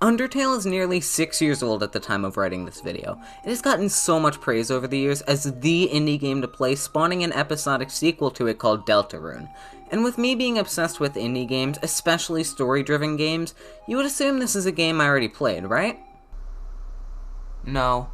Undertale is nearly 6 years old at the time of writing this video. It has gotten so much praise over the years as the indie game to play, spawning an episodic sequel to it called Deltarune. And with me being obsessed with indie games, especially story-driven games, you would assume this is a game I already played, right? No.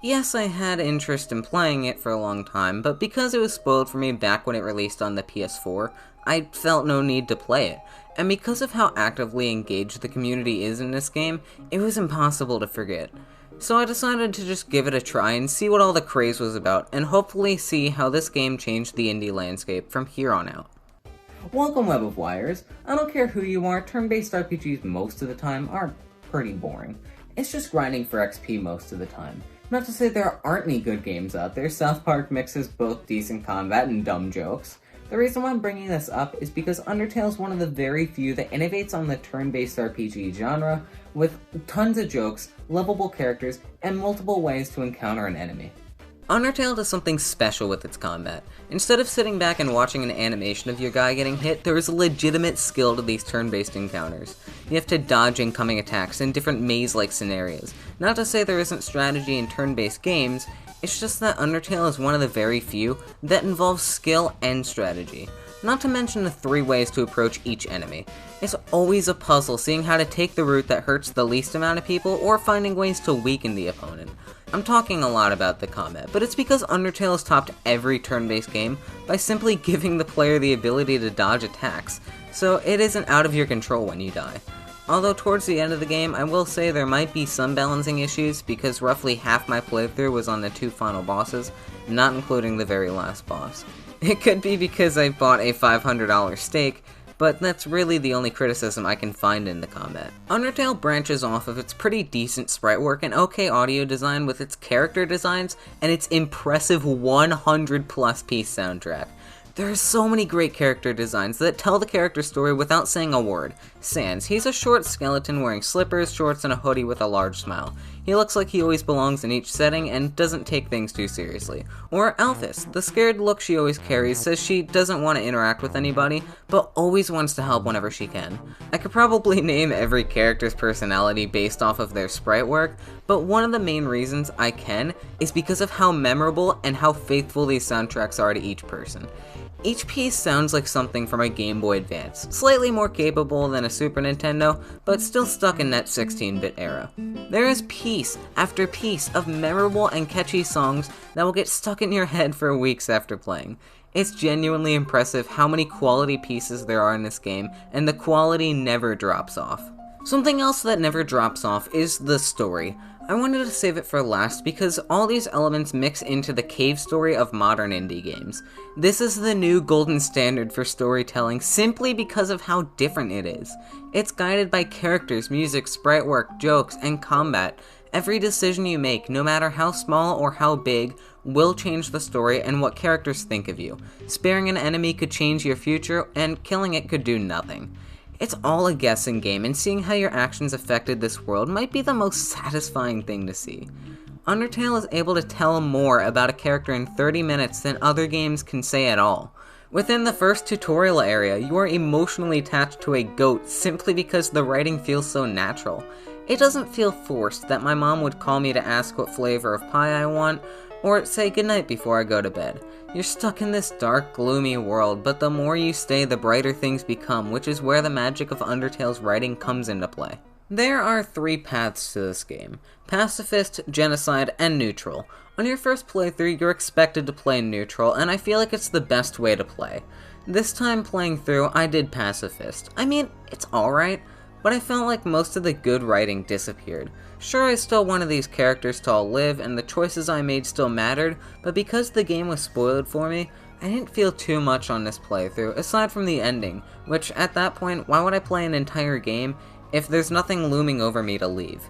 Yes, I had interest in playing it for a long time, but because it was spoiled for me back when it released on the PS4, I felt no need to play it. And because of how actively engaged the community is in this game, it was impossible to forget. So I decided to just give it a try and see what all the craze was about, and hopefully see how this game changed the indie landscape from here on out. Welcome, Web of Wires. I don't care who you are, turn-based RPGs most of the time are pretty boring. It's just grinding for XP most of the time. Not to say there aren't any good games out there. South Park mixes both decent combat and dumb jokes. The reason why I'm bringing this up is because Undertale is one of the very few that innovates on the turn-based RPG genre with tons of jokes, lovable characters, and multiple ways to encounter an enemy. Undertale does something special with its combat. Instead of sitting back and watching an animation of your guy getting hit, there is a legitimate skill to these turn-based encounters. You have to dodge incoming attacks in different maze-like scenarios. Not to say there isn't strategy in turn-based games, it's just that Undertale is one of the very few that involves skill and strategy. Not to mention the 3 ways to approach each enemy. It's always a puzzle seeing how to take the route that hurts the least amount of people or finding ways to weaken the opponent. I'm talking a lot about the combat, but it's because Undertale has topped every turn-based game by simply giving the player the ability to dodge attacks, so it isn't out of your control when you die. Although towards the end of the game, I will say there might be some balancing issues because roughly half my playthrough was on the 2 final bosses, not including the very last boss. It could be because I bought a $500 steak, but that's really the only criticism I can find in the combat. Undertale branches off of its pretty decent sprite work and okay audio design with its character designs and its impressive 100+ piece soundtrack. There are so many great character designs that tell the character story without saying a word. Sans, he's a short skeleton wearing slippers, shorts, and a hoodie with a large smile. He looks like he always belongs in each setting and doesn't take things too seriously. Or Alphys, the scared look she always carries says she doesn't want to interact with anybody, but always wants to help whenever she can. I could probably name every character's personality based off of their sprite work, but one of the main reasons I can is because of how memorable and how faithful these soundtracks are to each person. Each piece sounds like something from a Game Boy Advance, slightly more capable than a Super Nintendo, but still stuck in that 16-bit era. There is piece after piece of memorable and catchy songs that will get stuck in your head for weeks after playing. It's genuinely impressive how many quality pieces there are in this game, and the quality never drops off. Something else that never drops off is the story. I wanted to save it for last because all these elements mix into the cave story of modern indie games. This is the new golden standard for storytelling simply because of how different it is. It's guided by characters, music, sprite work, jokes, and combat. Every decision you make, no matter how small or how big, will change the story and what characters think of you. Sparing an enemy could change your future, and killing it could do nothing. It's all a guessing game, and seeing how your actions affected this world might be the most satisfying thing to see. Undertale is able to tell more about a character in 30 minutes than other games can say at all. Within the first tutorial area, you are emotionally attached to a goat simply because the writing feels so natural. It doesn't feel forced that my mom would call me to ask what flavor of pie I want, or say goodnight before I go to bed. You're stuck in this dark, gloomy world, but the more you stay, the brighter things become, which is where the magic of Undertale's writing comes into play. There are 3 paths to this game: Pacifist, Genocide, and Neutral. On your first playthrough, you're expected to play Neutral, and I feel like it's the best way to play. This time playing through, I did Pacifist. I mean, it's alright, but I felt like most of the good writing disappeared. Sure, I still wanted these characters to all live, and the choices I made still mattered, but because the game was spoiled for me, I didn't feel too much on this playthrough, aside from the ending, which at that point, why would I play an entire game if there's nothing looming over me to leave?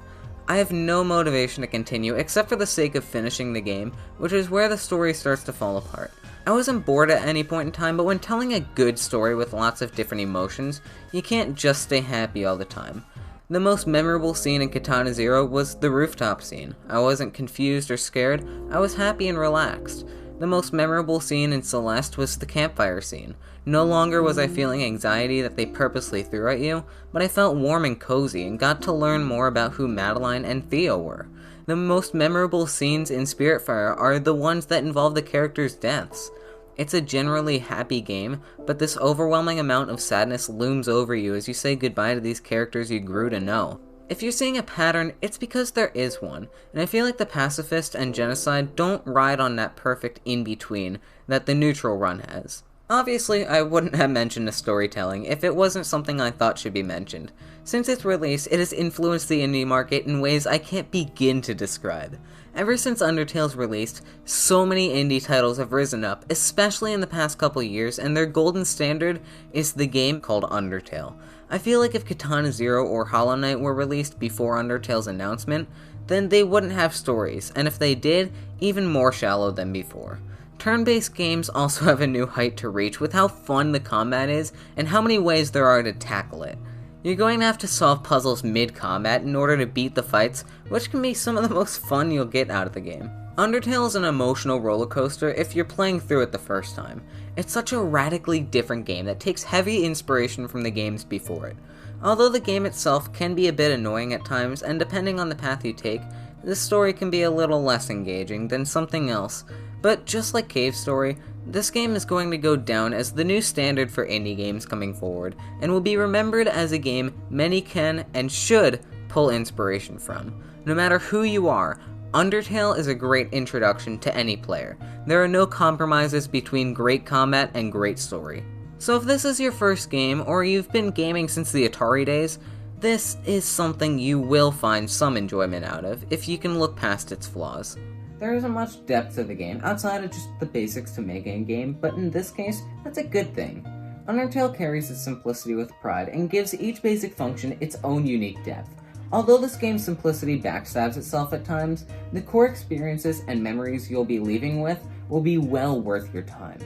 I have no motivation to continue except for the sake of finishing the game, which is where the story starts to fall apart. I wasn't bored at any point in time, but when telling a good story with lots of different emotions, you can't just stay happy all the time. The most memorable scene in Katana Zero was the rooftop scene. I wasn't confused or scared, I was happy and relaxed. The most memorable scene in Celeste was the campfire scene. No longer was I feeling anxiety that they purposely threw at you, but I felt warm and cozy and got to learn more about who Madeline and Theo were. The most memorable scenes in Spiritfire are the ones that involve the characters' deaths. It's a generally happy game, but this overwhelming amount of sadness looms over you as you say goodbye to these characters you grew to know. If you're seeing a pattern, it's because there is one, and I feel like the Pacifist and Genocide don't ride on that perfect in-between that the Neutral run has. Obviously, I wouldn't have mentioned the storytelling if it wasn't something I thought should be mentioned. Since its release, it has influenced the indie market in ways I can't begin to describe. Ever since Undertale's released, so many indie titles have risen up, especially in the past couple years, and their golden standard is the game called Undertale. I feel like if Katana Zero or Hollow Knight were released before Undertale's announcement, then they wouldn't have stories, and if they did, even more shallow than before. Turn-based games also have a new height to reach with how fun the combat is and how many ways there are to tackle it. You're going to have to solve puzzles mid-combat in order to beat the fights, which can be some of the most fun you'll get out of the game. Undertale is an emotional roller coaster if you're playing through it the first time. It's such a radically different game that takes heavy inspiration from the games before it. Although the game itself can be a bit annoying at times, and depending on the path you take, the story can be a little less engaging than something else. But just like Cave Story, this game is going to go down as the new standard for indie games coming forward, and will be remembered as a game many can and should pull inspiration from. No matter who you are, Undertale is a great introduction to any player. There are no compromises between great combat and great story. So if this is your first game, or you've been gaming since the Atari days, this is something you will find some enjoyment out of if you can look past its flaws. There isn't much depth to the game, outside of just the basics to making a game, but in this case, that's a good thing. Undertale carries its simplicity with pride and gives each basic function its own unique depth. Although this game's simplicity backstabs itself at times, the core experiences and memories you'll be leaving with will be well worth your time.